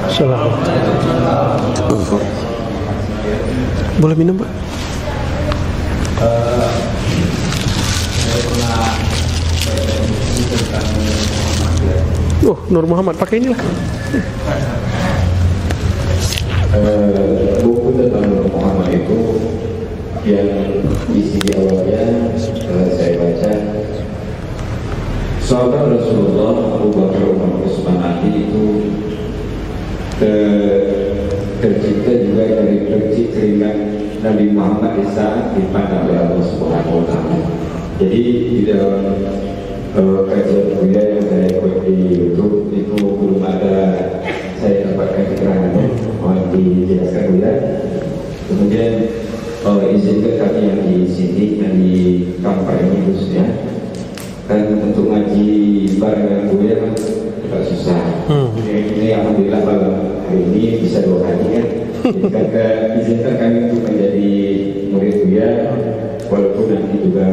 Assalamualaikum. Boleh minum, Pak? Nur Muhammad, pakai inilah. Buku tentang Nur Muhammad itu yang isi di awalnya saya baca, sahabat Rasulullah Abu Bakar, Umar, Utsman, Ali itu tercipta juga dari keringat Nabi Muhammad di saat dipandang oleh Allah Subhanahu wa Ta'ala. Jadi di dalam kajian kuliah yang saya buat di YouTube itu belum ada saya dapatkan keterangannya, mohon dijelaskan kuliah. Kemudian izinkan kami yang di sini, yang di kampung ini khususnya, kan untuk ngaji bareng kuliah kan agak susah. Ini alhamdulillah malam hari ini bisa 2 hari kan. Izinkan kami untuk menjadi murid kuliah, walaupun nanti juga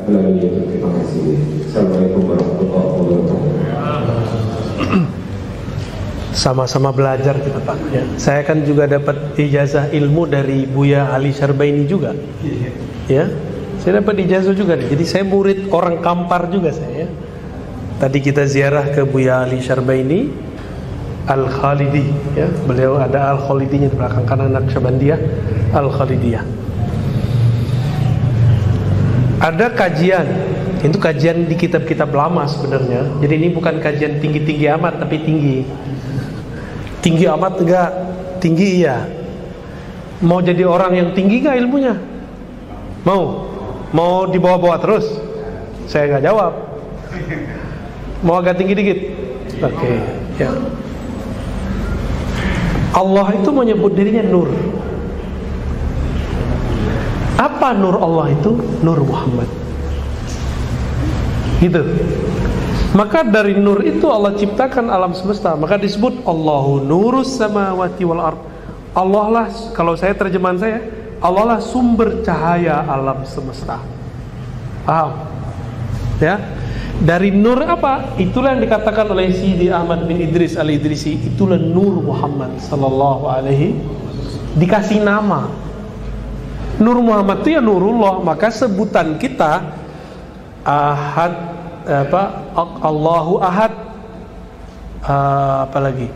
melalui YouTube. Terima kasih. Assalamualaikum warahmatullahi wabarakatuh. Sama-sama belajar kita, Pak. Ya. Saya kan juga dapat ijazah ilmu dari Buya Ali Syarbaini juga. Ya, saya dapat ijazah juga. Jadi saya murid orang Kampar juga saya. Tadi kita ziarah ke Buya Ali Syarbaini Al-Khalidi. Ya, beliau ada Al-Khalidinya di belakang kanan, Naqsyabandiyah Al-Khalidiyah. Ada kajian, itu kajian di kitab-kitab lama sebenarnya. Jadi ini bukan kajian tinggi-tinggi amat, tapi tinggi. Tinggi amat enggak, tinggi iya. Mau jadi orang yang tinggi enggak ilmunya? Mau dibawa-bawa terus? Saya enggak jawab. Mau agak tinggi dikit? Oke, ya. Allah itu menyebut dirinya Nur. Apa Nur Allah itu? Nur Muhammad. Gitu. Maka dari nur itu Allah ciptakan alam semesta. Maka disebut Allahu nurus samawati wal ard. Allah lah, kalau saya terjemahan saya, Allah lah sumber cahaya alam semesta. Paham? Ya. Dari nur apa? Itulah yang dikatakan oleh Sidi Ahmad bin Idris Al-Idrisi, itulah Nur Muhammad sallallahu alaihi, dikasih nama. Nur Muhammad itu ya Nurullah. Maka sebutan kita Ahad, Allahu Ahad, apalagi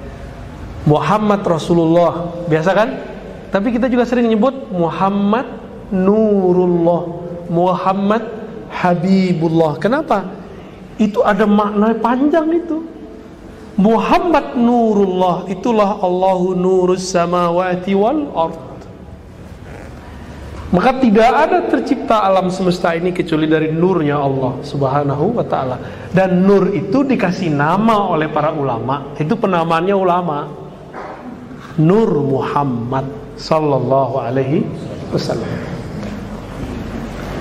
Muhammad Rasulullah, biasa kan? Tapi kita juga sering menyebut Muhammad Nurullah, Muhammad Habibullah. Kenapa? Itu ada makna panjang itu. Muhammad Nurullah, itulah Allahu nurus samawati wal ard. Maka tidak ada tercipta alam semesta ini kecuali dari nurnya Allah Subhanahu wa ta'ala. Dan nur itu dikasih nama oleh para ulama. Itu penamaannya ulama. Nur Muhammad sallallahu alaihi wasallam.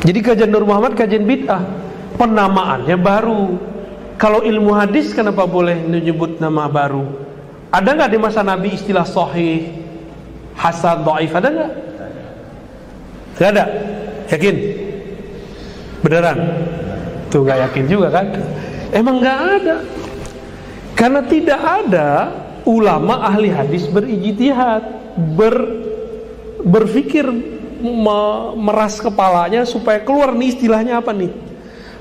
Jadi kajian Nur Muhammad kajian bid'ah. Penamaannya baru. Kalau ilmu hadis kenapa boleh menyebut nama baru? Ada nggak di masa Nabi istilah sahih, hasan, dhaif? Ada nggak? Gak ada? Yakin? Beneran? Tuh gak yakin juga kan? Emang gak ada. Karena tidak ada ulama ahli hadis berijtihad, berpikir, meras kepalanya supaya keluar nih istilahnya apa nih.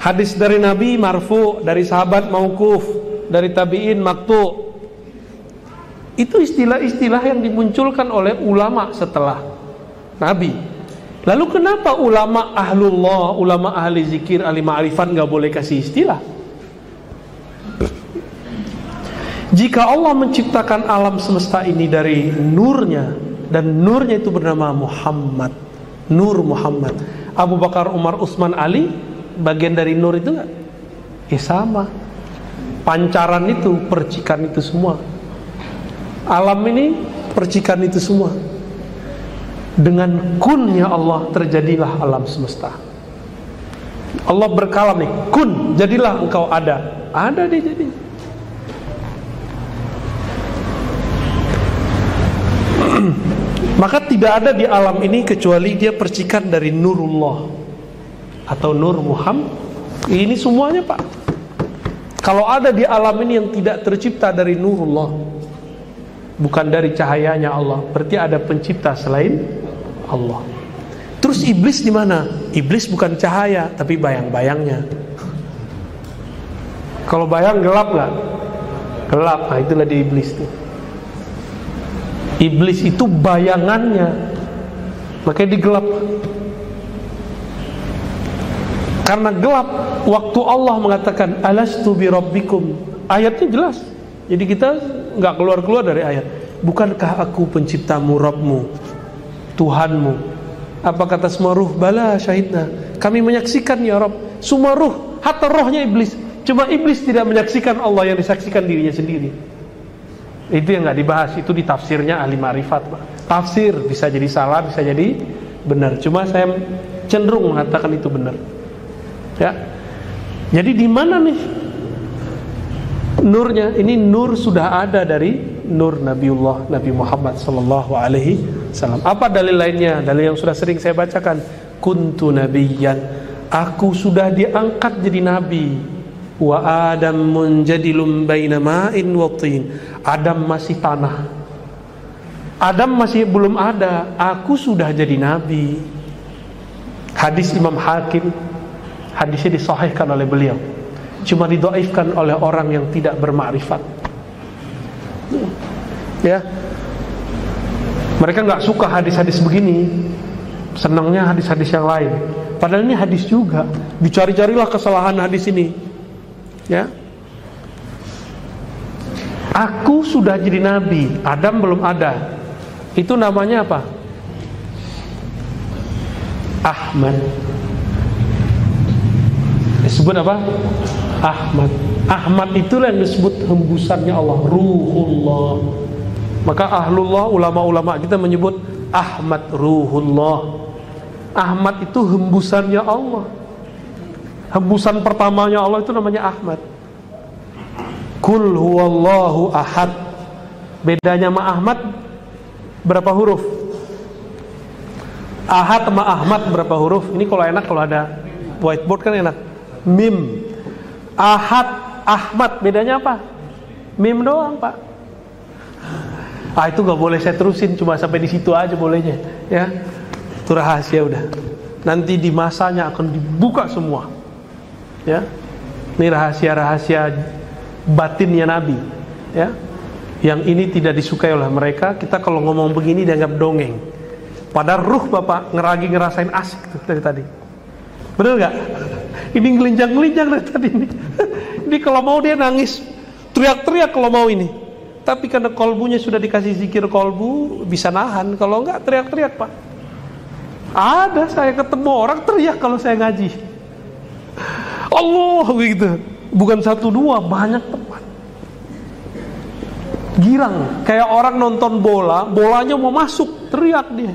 Hadis dari Nabi marfu, dari sahabat mauquf, dari tabi'in maqtu. Itu istilah-istilah yang dimunculkan oleh ulama setelah Nabi. Lalu kenapa ulama ahlullah, ulama ahli zikir, ahli ma'rifat gak boleh kasih istilah? Jika Allah menciptakan alam semesta ini dari nurnya, dan nurnya itu bernama Muhammad, Nur Muhammad. Abu Bakar, Umar, Utsman, Ali bagian dari nur itu gak? Ya sama. Pancaran itu, percikan itu semua. Alam ini percikan itu semua. Dengan kunnya Allah terjadilah alam semesta. Allah berkalam nih, kun, jadilah engkau ada. Ada dia jadi. Maka tidak ada di alam ini kecuali dia percikan dari Nurullah atau Nur Muhammad. Ini semuanya, Pak. Kalau ada di alam ini yang tidak tercipta dari Nurullah, bukan dari cahayanya Allah. Berarti ada pencipta selain Allah. Terus iblis di mana? Iblis bukan cahaya, tapi bayang-bayangnya. Kalau bayang gelap nggak? Gelap. Nah, itulah di iblis tuh. Iblis itu bayangannya, makanya digelap. Karena gelap, waktu Allah mengatakan alastu bi rabbikum, ayatnya jelas. Jadi kita nggak keluar dari ayat. Bukankah aku penciptamu, Rabbmu, Tuhanmu? Apa kata semua ruh? Bala syahidna, kami menyaksikan ya Rabb. Semua ruh, hatta rohnya iblis. Cuma iblis tidak menyaksikan Allah, yang disaksikan dirinya sendiri. Itu yang nggak dibahas, itu di tafsirnya ahli ma'rifat. Tafsir bisa jadi salah, bisa jadi benar. Cuma saya cenderung mengatakan itu benar. Ya. Jadi di mana nih nurnya? Ini nur sudah ada dari nur Nabiullah Nabi Muhammad sallallahu alaihi wasallam. Apa dalil lainnya? Dalil yang sudah sering saya bacakan. Kuntu nabiyyan, aku sudah diangkat jadi nabi. Wa Adam munjadilum baina ma'in wa tin. Adam masih tanah. Adam masih belum ada, aku sudah jadi nabi. Hadis Imam Hakim, hadisnya disahihkan oleh beliau, cuma didhaifkan oleh orang yang tidak bermakrifat. Ya, mereka nggak suka hadis-hadis begini, senangnya hadis-hadis yang lain. Padahal ini hadis juga. Dicari-carilah kesalahan hadis ini. Ya, aku sudah jadi nabi, Adam belum ada. Itu namanya apa? Ahmad. Disebut apa? Ahmad. Ahmad itulah yang disebut hembusannya Allah, Ruhullah. Maka ahlullah, ulama-ulama kita menyebut Ahmad Ruhullah. Ahmad itu hembusannya Allah. Hembusan pertamanya Allah itu namanya Ahmad. Kul huwallahu ahad. Bedanya sama Ahmad berapa huruf? Ahad sama Ahmad berapa huruf? Ini kalau enak, kalau ada whiteboard kan enak. Mim. Ahad, Ahmad, bedanya apa? Mim doang, Pak. Itu gak boleh saya terusin, cuma sampai di situ aja bolehnya, ya. Itu rahasia udah. Nanti di masanya akan dibuka semua. Ya. Ini rahasia-rahasia batinnya Nabi, ya. Yang ini tidak disukai oleh mereka. Kita kalau ngomong begini dianggap dongeng. Padahal ruh Bapak ngerasain asik tuh dari tadi. Bener gak? Ini ngelinjang-ngelinjang dari tadi ini. Ini kalau mau dia nangis, teriak-teriak kalau mau ini. Tapi karena kolbunya sudah dikasih zikir kolbu, bisa nahan. Kalau enggak teriak-teriak, Pak. Ada saya ketemu orang teriak kalau saya ngaji. Allah gitu. Bukan satu dua, banyak tempat. Girang, kayak orang nonton bola, bolanya mau masuk, teriak dia.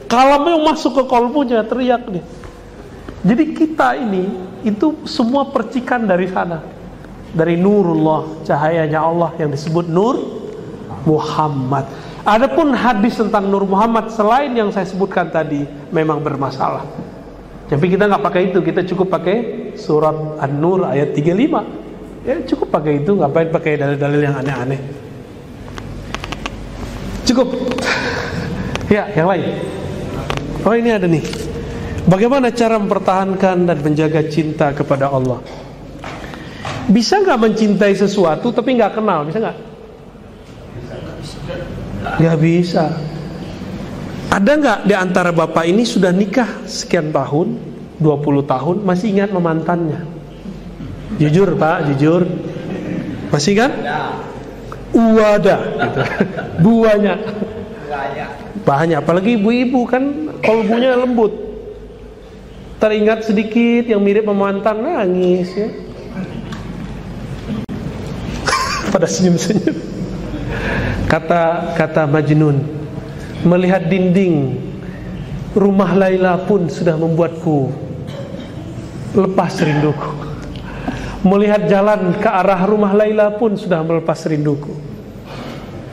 Kalamnya mau masuk ke kolbunya, teriak dia. Jadi kita ini itu semua percikan dari sana, dari nurullah, cahayanya Allah yang disebut Nur Muhammad. Adapun hadis tentang Nur Muhammad selain yang saya sebutkan tadi memang bermasalah. Tapi kita nggak pakai itu, kita cukup pakai surat An-Nur ayat 35. Ya cukup pakai itu, ngapain pakai dalil-dalil yang aneh-aneh. Cukup. Ya, yang lain. Oh ini ada nih. Bagaimana cara mempertahankan dan menjaga cinta kepada Allah? Bisa nggak mencintai sesuatu tapi nggak kenal? Bisa nggak? Nggak bisa. Ada nggak di antara bapak ini sudah nikah sekian tahun, 20 tahun, masih ingat mantannya? Jujur Pak, jujur. Masih kan? Uada gitu. Banyak. Apalagi ibu-ibu kan kolbunya lembut. Teringat sedikit yang mirip sama mantan, nangis ya. Pada senyum-senyum. Kata Majnun, melihat dinding rumah Laila pun sudah membuatku lepas rinduku. Melihat jalan ke arah rumah Laila pun sudah melepas rinduku.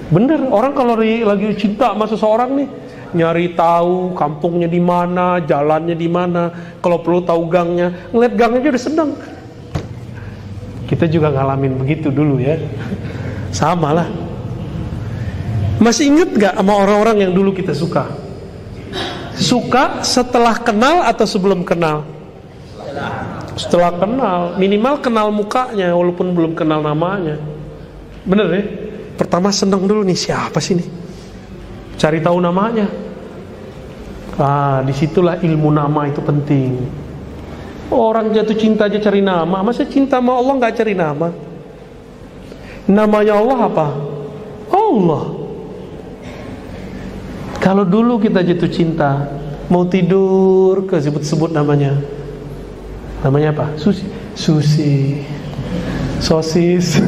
Bener, orang kalau lagi cinta sama seseorang nih, nyari tahu kampungnya di mana, jalannya di mana, kalau perlu tahu gangnya, ngeliat gangnya aja udah seneng. Kita juga ngalamin begitu dulu ya. Sama lah. Masih inget gak sama orang-orang yang dulu kita suka? Suka setelah kenal atau sebelum kenal? Setelah kenal. Minimal kenal mukanya walaupun belum kenal namanya. Bener ya? Pertama seneng dulu nih, siapa sih nih? Cari tahu namanya. Disitulah ilmu nama itu penting. Orang jatuh cinta aja cari nama. Masa cinta sama Allah gak cari nama? Namanya Allah apa? Allah. Kalau dulu kita jatuh cinta, mau tidur ke sebut-sebut namanya. Namanya apa? Susi, sosis.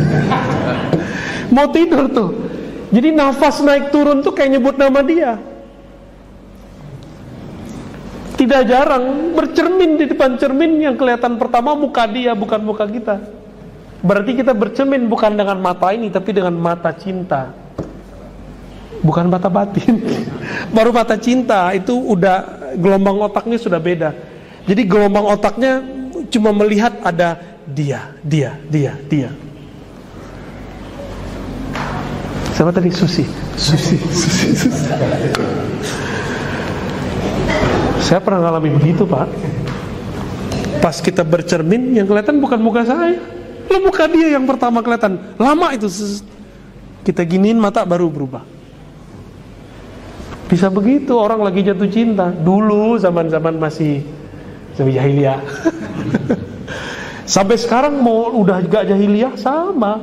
Mau tidur tuh. Jadi nafas naik turun tuh kayak nyebut nama dia. Tidak jarang bercermin di depan cermin, yang kelihatan pertama muka dia, bukan muka kita. Berarti kita bercermin bukan dengan mata ini, tapi dengan mata cinta. Bukan mata batin. Baru mata cinta itu udah gelombang otaknya sudah beda. Jadi gelombang otaknya cuma melihat ada dia. Siapa tadi? Susi. Saya pernah ngalami begitu, Pak. Pas kita bercermin, yang kelihatan bukan muka saya, lo muka dia yang pertama kelihatan. Lama itu kita giniin mata baru berubah. Bisa begitu orang lagi jatuh cinta. Dulu zaman-zaman masih jahiliyah. Sampai sekarang mau udah gak jahiliyah sama.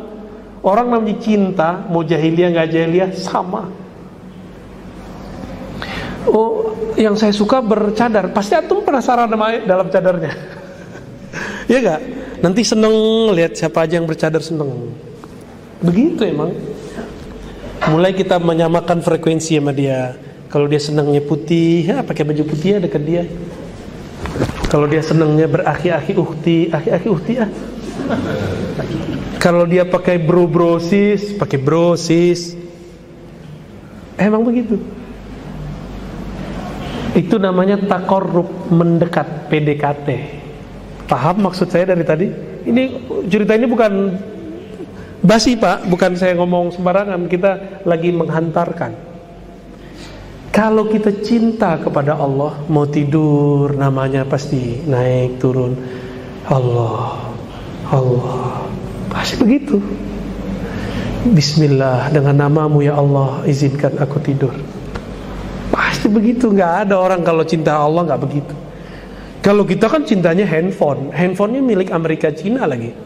Orang namanya cinta, mau jahiliyah gak jahiliyah sama. Oh, yang saya suka bercadar. Pasti antum penasaran dalam cadarnya. Ya gak? Nanti seneng lihat siapa aja yang bercadar, seneng. Begitu emang. Mulai kita menyamakan frekuensi sama dia. Kalau dia senangnya putih, ya pakai baju putih ya dekat dia. Kalau dia senangnya beraki-aki uhti ah. Kalau dia pakai brosis, pakai brosis. Emang begitu. Itu namanya taqarrub, mendekat, PDKT. Paham maksud saya dari tadi? Ini cerita ini bukan basi, Pak, bukan saya ngomong sembarangan, kita lagi menghantarkan. Kalau kita cinta kepada Allah, mau tidur namanya pasti naik turun. Allah. Pasti begitu. Bismillah, dengan namamu ya Allah, izinkan aku tidur. Pasti begitu. Gak ada orang kalau cinta Allah gak begitu. Kalau kita kan cintanya handphone. Handphonenya milik Amerika Cina lagi.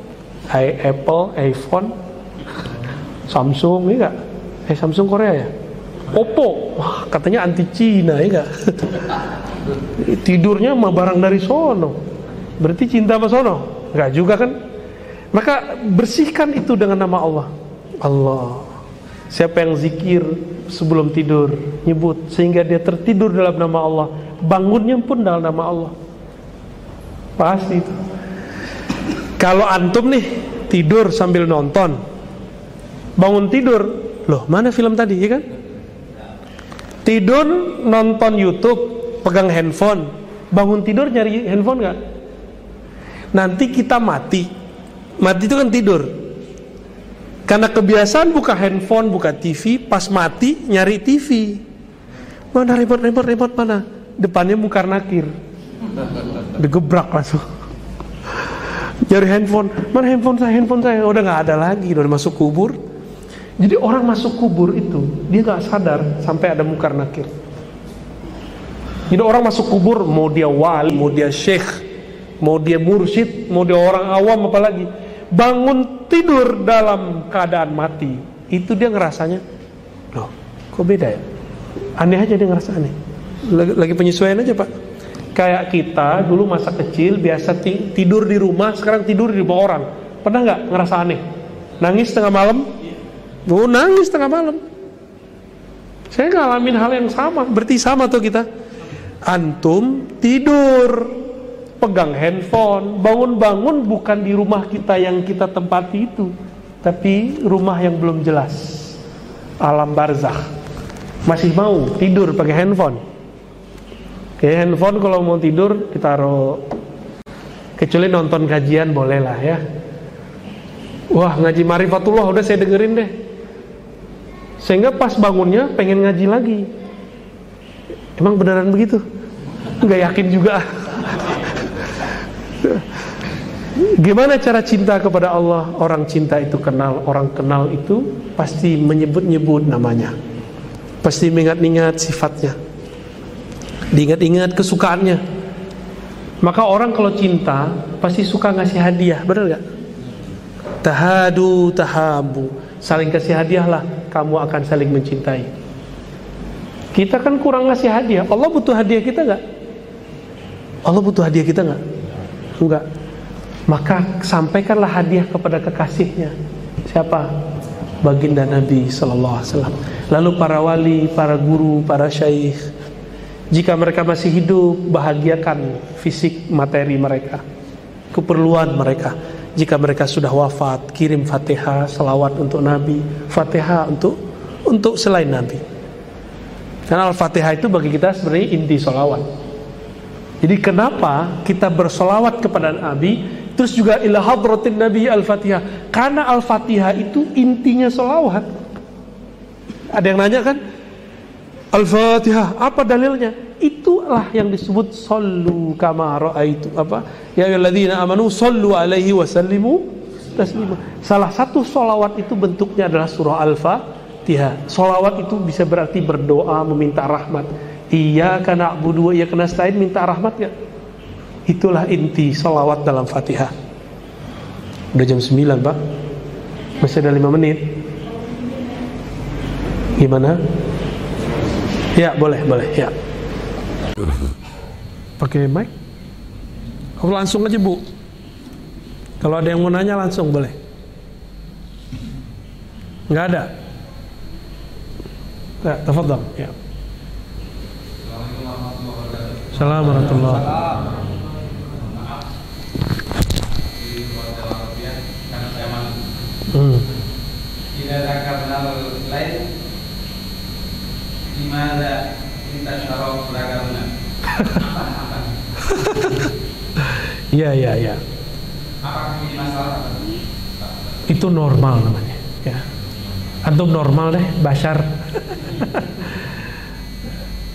Apple, iPhone, Samsung, ya gak? Samsung Korea ya? Oppo, wah, katanya anti Cina, ya gak? Tidurnya mah barang dari sono. Berarti cinta sama sono? Gak juga kan? Maka bersihkan itu dengan nama Allah. Allah. Siapa yang zikir sebelum tidur, nyebut sehingga dia tertidur dalam nama Allah, bangunnya pun dalam nama Allah. Pasti itu. Kalau antum nih tidur sambil nonton, bangun tidur, loh mana film tadi, ya kan? Tidur nonton YouTube, pegang handphone, bangun tidur nyari handphone gak? Nanti kita mati itu kan tidur. Karena kebiasaan buka handphone, buka TV, pas mati nyari TV. Mana remote mana? Depannya mungkar nakir. Digebrak langsung. Nyari handphone, mana handphone saya? Udah gak ada lagi, udah masuk kubur. Jadi orang masuk kubur itu dia gak sadar sampai ada mungkar nakir. Jadi orang masuk kubur, mau dia wali, mau dia syekh, mau dia mursyid, mau dia orang awam apalagi, bangun tidur dalam keadaan mati, itu dia ngerasanya, loh kok beda ya? Aneh aja dia ngerasa aneh. Lagi penyesuaian aja, Pak. Kayak kita dulu masa kecil biasa tidur di rumah, sekarang tidur di rumah orang. Pernah gak ngerasa aneh? Nangis tengah malam? Nangis tengah malam. Saya ngalamin hal yang sama. Berarti sama tuh kita. Antum tidur, pegang handphone, bangun-bangun bukan di rumah kita yang kita tempati itu, tapi rumah yang belum jelas, alam barzakh. Masih mau tidur pakai handphone. Handphone kalau mau tidur ditaruh, kecuali nonton kajian boleh lah ya. Wah, ngaji Marifatullah udah saya dengerin deh. Sehingga pas bangunnya pengen ngaji lagi. Emang beneran begitu? Nggak yakin juga. Gimana cara cinta kepada Allah? Orang cinta itu kenal, orang kenal itu pasti menyebut-nyebut namanya, pasti mengingat-ingat sifatnya, diingat-ingat kesukaannya. Maka orang kalau cinta pasti suka ngasih hadiah, benar gak? Tahadu tahabu, saling kasih hadiah lah, kamu akan saling mencintai. Kita kan kurang ngasih hadiah. Allah butuh hadiah kita gak? Allah butuh hadiah kita gak? Enggak. Maka sampaikanlah hadiah kepada kekasihnya. Siapa? Baginda Nabi Sallallahu Alaihi Wasallam. Lalu para wali, para guru, para syaikh, jika mereka masih hidup, bahagiakan fisik materi mereka, keperluan mereka. Jika mereka sudah wafat, kirim Fatihah, salawat untuk Nabi, Fatihah untuk selain Nabi. Karena Al-Fatihah itu bagi kita sebenarnya inti salawat. Jadi kenapa kita bersolawat kepada Nabi? Terus juga ila hadratin Nabi Al-Fatihah. Karena Al-Fatihah itu intinya solawat. Ada yang nanya kan? Al-Fatihah, apa dalilnya? Itulah yang disebut sallu kama ra'aitu apa? Ya ayyuhalladzina amanu sallu alaihi wa sallimu taslima. Salah satu solawat itu bentuknya adalah surah Al-Fatihah. Solawat itu bisa berarti berdoa, meminta rahmat. Iyyaka na'budu wa iyyaka nasta'in, minta rahmat ya. Itulah inti salawat dalam Fatihah. Udah jam 9 Pak, masih ada 5 menit. Gimana? Ya boleh ya. Pakai mic? Oh, langsung aja Bu. Kalau ada yang mau nanya langsung boleh. Nggak ada? Ya, tafadhal ya. Assalamualaikum warahmatullahi wabarakatuh. Jika zakarna lain gimana kita syaraf beragamna? Iya. Apakah ini masalah? Itu normal namanya. Ya. Antum normal deh, Bashar.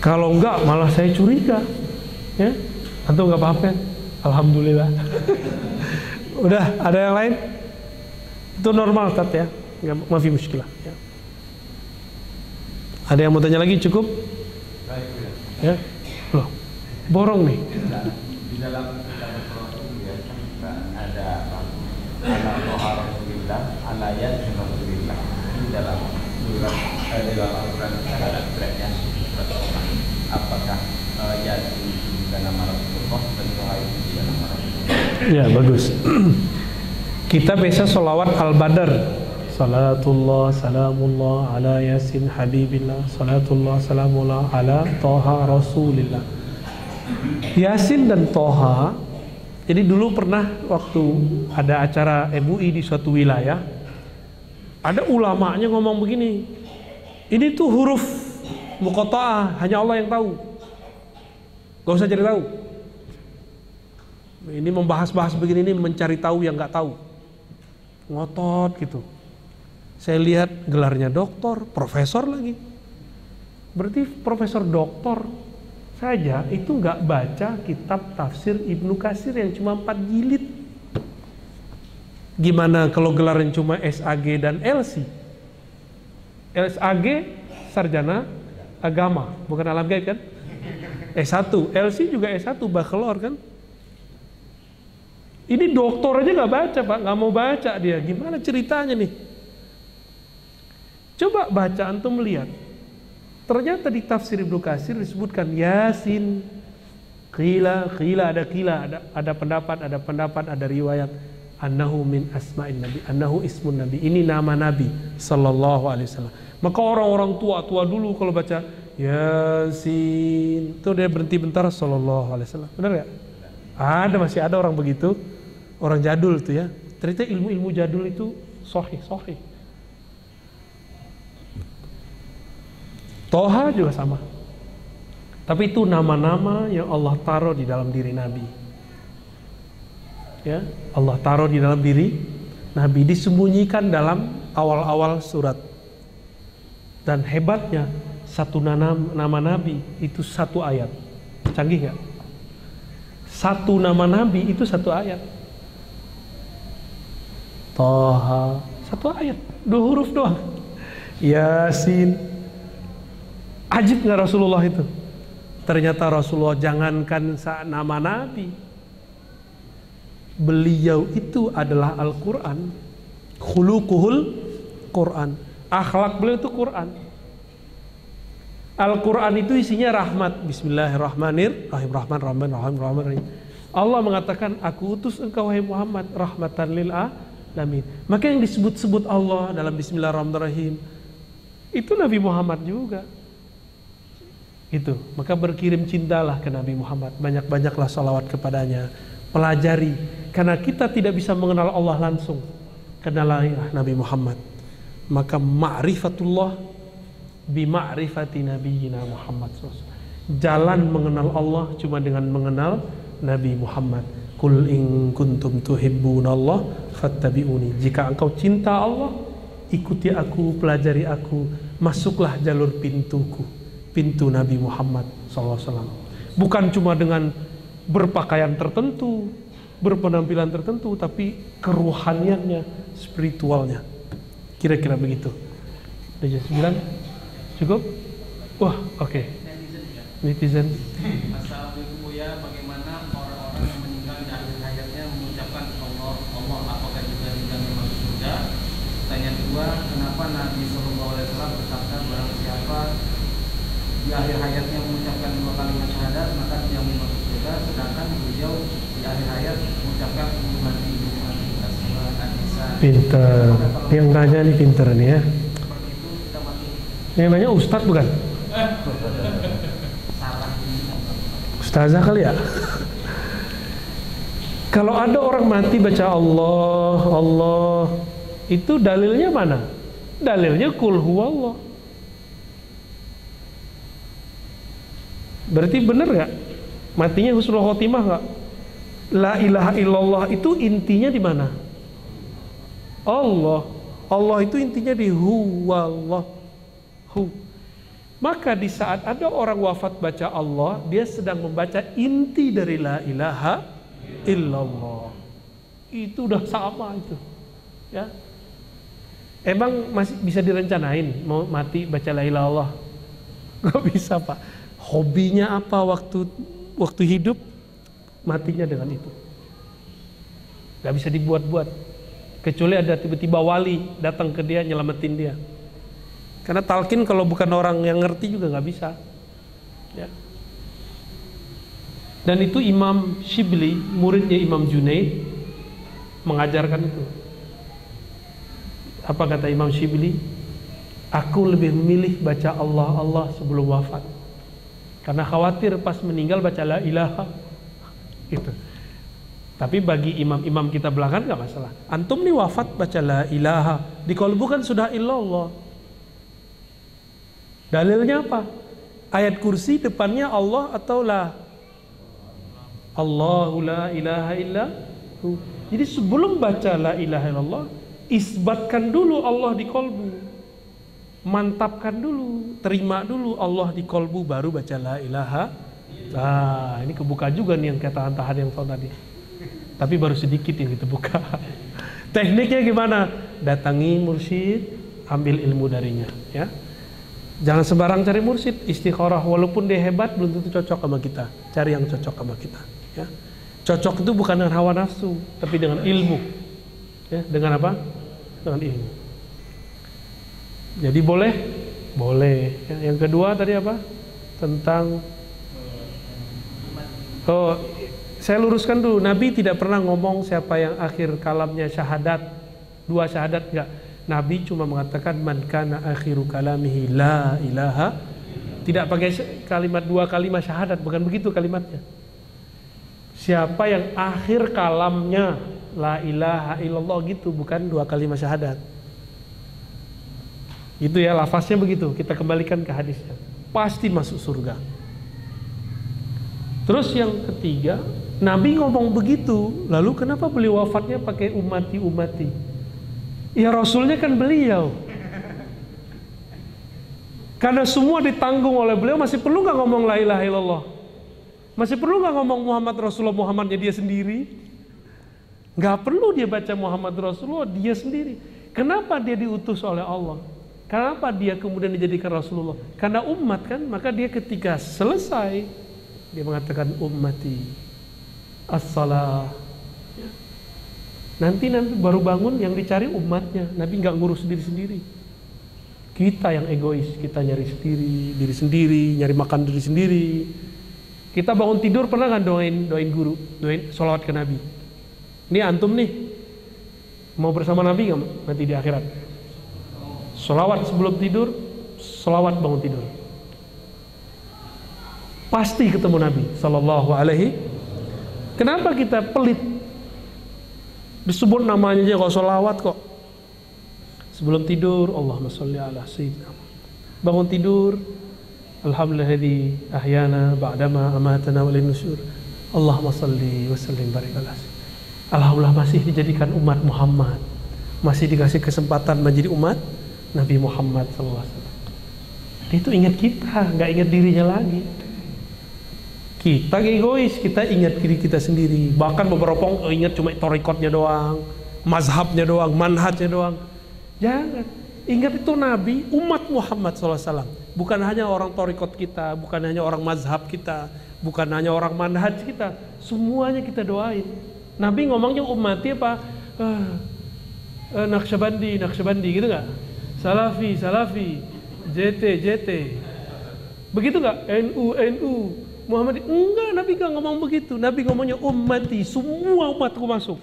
Kalau enggak malah saya curiga. Ya, antum nggak apa-apa. Alhamdulillah. Udah, ada yang lain? Itu normal Tat ya. Enggak mafi muskilah ya. Ada yang mau tanya lagi cukup? Ya. Loh, borong nih. Di dalam kitab Rasul ya ada ala Rasulillah, ala yad Rasulillah. Di dalam surat dalam Al-Qur'an ada beratnya. Apakah Yasin dan nama Rasulullah dan doa itu di dalam Rasulullah? Ya, bagus. Kita biasa sholawat Al-Badr. Salatullah salamullah ala Yasin Habibillah. Salatullah salamullah ala Toha Rasulillah. Yasin dan Toha. Jadi dulu pernah waktu ada acara MUI di suatu wilayah, ada ulamanya ngomong begini, ini tuh huruf muqatta'ah, hanya Allah yang tahu, gak usah cari tahu. Ini membahas-bahas begini, ini mencari tahu yang gak tahu, ngotot gitu. Saya lihat gelarnya doktor, profesor lagi. Berarti profesor doktor saja itu nggak baca kitab tafsir Ibnu Katsir yang cuma 4 jilid. Gimana kalau gelarnya cuma SAG dan LC? SAG sarjana agama, bukan alam gaib kan? S1, LC juga S1 bachelor kan? Ini doktor aja nggak baca Pak, nggak mau baca dia. Gimana ceritanya nih? Coba baca antum melihat. Ternyata di tafsir Ibnu Katsir disebutkan Yasin, qila ada pendapat, ada riwayat annahu min asma'in nabi, annahu ismun nabi. Ini nama Nabi sallallahu alaihi wasallam. Maka orang-orang tua dulu kalau baca Yasin, itu dia berhenti bentar sallallahu alaihi wasallam. Benar enggak? Masih ada orang begitu. Orang jadul itu ya. Ternyata ilmu-ilmu jadul itu sahih. Toha juga sama. Tapi itu nama-nama yang Allah taruh di dalam diri Nabi. Ya, Allah taruh di dalam diri Nabi, disembunyikan dalam awal-awal surat. Dan hebatnya satu nama Nabi itu satu ayat. Canggih nggak? Satu nama Nabi itu satu ayat. Toha, satu ayat, 2 huruf doang. Yasin. Ajib nggak Rasulullah itu? Ternyata Rasulullah jangankan nama Nabi, beliau itu adalah Al-Quran. Khuluquhul Quran. Akhlak beliau itu Quran. Al-Quran itu isinya rahmat. Bismillahirrahmanirrahim. Rahim. Allah mengatakan, aku utus engkau wahai Muhammad rahmatan lil alamin. Maka yang disebut-sebut Allah dalam Bismillahirrahmanirrahim itu Nabi Muhammad juga. Itu. Maka berkirim cintalah ke Nabi Muhammad. Banyak-banyaklah salawat kepadanya. Pelajari. Karena kita tidak bisa mengenal Allah langsung. Kenalilah Nabi Muhammad. Maka ma'rifatullah bima'rifati nabiyina Muhammad. Jalan mengenal Allah cuma dengan mengenal Nabi Muhammad. Qul in kuntum tuhibbunallah fattabi'uni. Jika engkau cinta Allah, ikuti aku, pelajari aku, masuklah jalur pintuku, pintu Nabi Muhammad SAW. Bukan cuma dengan berpakaian tertentu, berpenampilan tertentu, tapi keruhaniannya, spiritualnya. Kira-kira begitu. Udah jam 9? Cukup? Wah, oke. Netizen. Assalamualaikum ya, bagaimana orang-orang yang meninggal di akhir hayatnya mengucapkan Allah, Allah, apakah juga tidak masuk surga? Pertanyaan kedua, kenapa Nabi SAW bersabda barang siapa di akhir hayatnya mengucapkan 2 kalimat syahadat maka dia masuk surga, sedangkan beliau di akhir hayat mengucapkan mati. Pinter. Yang nanya nih pinter nih ya. Yang nanya Ustadz bukan? Ustazah kali ya. Kalau ada orang mati baca Allah, Allah, itu dalilnya mana? Dalilnya kul huwallah. Berarti bener gak? Matinya husnul khotimah gak? La ilaha illallah itu intinya di mana? Allah. Allah itu intinya di huwallah. Hu. Maka di saat ada orang wafat baca Allah, dia sedang membaca inti dari la ilaha illallah. Itu udah sama itu. Ya. Emang masih bisa direncanain mau mati baca la ilaha illallah? Gak bisa, Pak. Hobinya apa waktu hidup, matinya dengan itu. Gak bisa dibuat-buat. Kecuali ada tiba-tiba wali datang ke dia nyelamatin dia. Karena talqin kalau bukan orang yang ngerti juga nggak bisa. Ya. Dan itu Imam Shibli, muridnya Imam Junaid, mengajarkan itu. Apa kata Imam Shibli? Aku lebih memilih baca Allah, Allah sebelum wafat. Karena khawatir pas meninggal baca la ilaha. Gitu. Tapi bagi imam-imam kita belakangan nggak masalah. Antum nih wafat baca la ilaha, di qalbu kan sudah illallah. Dalilnya apa? Ayat kursi depannya Allah atau la? Allahu la ilaha illahu. Jadi sebelum baca la ilaha illallah, isbatkan dulu Allah di qalbu. Mantapkan dulu, terima dulu Allah di qalbu, baru baca la ilaha. Nah, ini kebuka juga nih yang kata-kata yang tadi. Tapi baru sedikit yang kita buka. Tekniknya gimana? Datangi mursyid, ambil ilmu darinya, ya. Jangan sembarang cari mursyid, istikharah, walaupun dia hebat belum tentu cocok sama kita. Cari yang cocok sama kita, ya. Cocok itu bukan dengan hawa nafsu, tapi dengan ilmu. Ya, dengan apa? Dengan ilmu. Jadi boleh? Boleh. Yang kedua tadi apa? Tentang saya luruskan dulu, Nabi tidak pernah ngomong siapa yang akhir kalamnya syahadat, 2 syahadat, enggak. Nabi cuma mengatakan man kana akhiru kalamihi la ilaha. Tidak pakai kalimat 2 kalimat syahadat, bukan begitu kalimatnya. Siapa yang akhir kalamnya la ilaha illallah gitu, bukan 2 kalimat syahadat. Itu ya, lafaznya begitu. Kita kembalikan ke hadisnya. Pasti masuk surga. Terus yang ketiga, Nabi ngomong begitu, lalu kenapa beliau wafatnya pakai umati? Ya Rasulnya kan beliau. Karena semua ditanggung oleh beliau, masih perlu nggak ngomong la ilaha illallah? Masih perlu nggak ngomong Muhammad Rasulullah, Muhammadnya dia sendiri? Nggak perlu dia baca Muhammad Rasulullah dia sendiri. Kenapa dia diutus oleh Allah? Kenapa dia kemudian dijadikan Rasulullah? Karena umat kan, maka dia ketika selesai dia mengatakan ummati as-salah. Nanti baru bangun yang dicari umatnya. Nabi nggak ngurus sendiri. Kita yang egois, kita nyari diri sendiri, nyari makan diri sendiri. Kita bangun tidur pernah kan doain guru, doain sholawat ke Nabi. Ini antum nih mau bersama Nabi nggak nanti di akhirat? Sholawat sebelum tidur, sholawat bangun tidur. Pasti ketemu Nabi Sallallahu Alaihi. Kenapa kita pelit? Disebut namanya aja kok sholawat kok. Sebelum tidur, Allahumma sholli ala sayyidina. Bangun tidur, alhamdulillahilladzi ahyana ba'dama amatana wa ilaihin nusyur. Allahumma sholli wa sallim barik ala sayyidina. Alhamdulillah masih dijadikan umat Muhammad. Masih dikasih kesempatan menjadi umat Nabi Muhammad sallallahu alaihi wasallam. Dia itu ingat kita, enggak ingat dirinya lagi. Kita egois, kita ingat diri kita sendiri. Bahkan beberapa orang ingat cuma torikotnya doang, mazhabnya doang, manhajnya doang. Jangan, ingat itu Nabi, umat Muhammad SAW. Bukan hanya orang torikot kita, bukan hanya orang mazhab kita, bukan hanya orang manhaj kita. Semuanya kita doain. Nabi ngomongnya umati apa? Naqsyabandi gitu gak? Salafi, JT. Begitu gak? NU, Muhammad. Enggak, Nabi gak ngomong begitu. Nabi ngomongnya ummati, semua umatku masuk.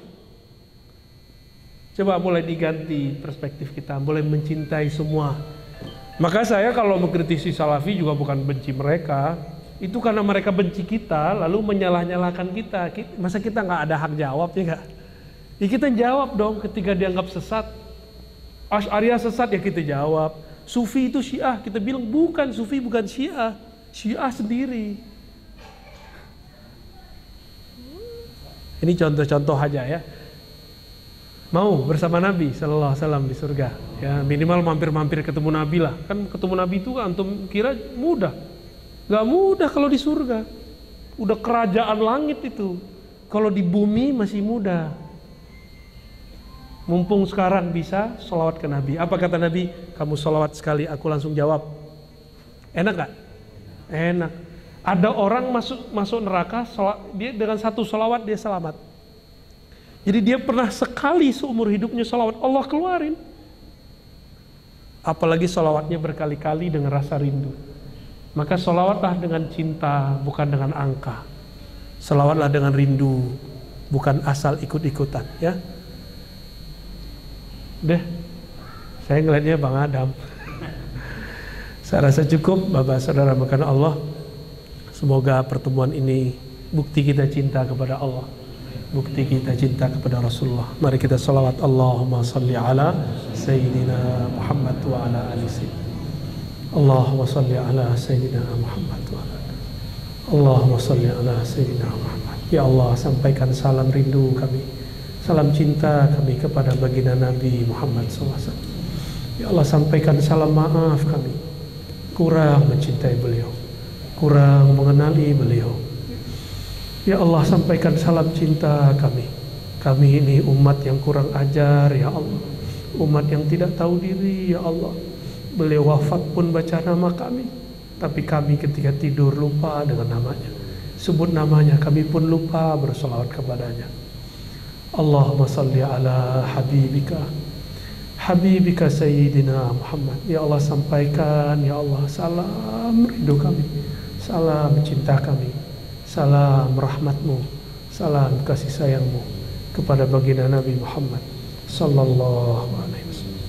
Coba mulai diganti perspektif kita, mulai mencintai semua. Maka saya kalau mengkritisi Salafi juga bukan benci mereka, itu karena mereka benci kita, lalu menyalah-nyalahkan kita. Masa kita nggak ada hak jawab ya nggak? Ya kita jawab dong ketika dianggap sesat. Asy'ariyah sesat ya kita jawab. Sufi itu Syiah, kita bilang bukan, Sufi bukan Syiah, Syiah sendiri. Ini contoh-contoh aja ya. Mau bersama Nabi Sallallahu Alaihi Wasallam di surga, ya minimal mampir-mampir ketemu Nabi lah. Kan ketemu Nabi itu antum kira mudah? Gak mudah kalau di surga. Udah kerajaan langit itu. Kalau di bumi masih mudah. Mumpung sekarang bisa sholawat ke Nabi. Apa kata Nabi? Kamu sholawat sekali, aku langsung jawab. Enak gak? Enak. Ada orang masuk neraka, dia dengan satu sholawat dia selamat. Jadi dia pernah sekali seumur hidupnya sholawat, Allah keluarin. Apalagi sholawatnya berkali-kali dengan rasa rindu. Maka sholawatlah dengan cinta, bukan dengan angka. Sholawatlah dengan rindu, bukan asal ikut-ikutan. Ya, deh, saya ngeliatnya Bang Adam. Saya rasa cukup, Bapak Saudara makanan Allah. Semoga pertemuan ini bukti kita cinta kepada Allah, bukti kita cinta kepada Rasulullah. Mari kita salawat Allahumma salli ala Sayyidina Muhammad wa ala ali Sayyidina. Allahumma salli ala Sayyidina Muhammad wa ala Allahumma salli ala Sayyidina Muhammad. Ya Allah, sampaikan salam rindu kami, salam cinta kami kepada baginda Nabi Muhammad SAW. Ya Allah, sampaikan salam maaf kami kurang mencintai beliau, kurang mengenali beliau. Ya Allah, sampaikan salam cinta kami. Kami ini umat yang kurang ajar ya Allah, umat yang tidak tahu diri ya Allah. Beliau wafat pun baca nama kami, tapi kami ketika tidur lupa dengan namanya. Sebut namanya kami pun lupa bersolawat kepadanya. Allahumma salli ala Habibika Sayyidina Muhammad. Ya Allah, sampaikan ya Allah salam rindu kami, salam cinta kami, salam rahmatmu, salam kasih sayangmu kepada baginda Nabi Muhammad sallallahu alaihi wasallam.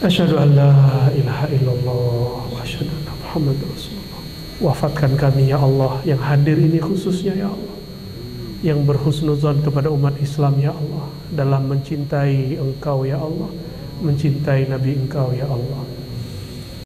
Asyhadu an la ilaha illallah wa asyhadu anna Muhammadar Rasulullah. Wafatkan kami ya Allah, yang hadir ini khususnya ya Allah, yang berhusnuzon kepada umat Islam ya Allah, dalam mencintai Engkau ya Allah, mencintai Nabi Engkau ya Allah.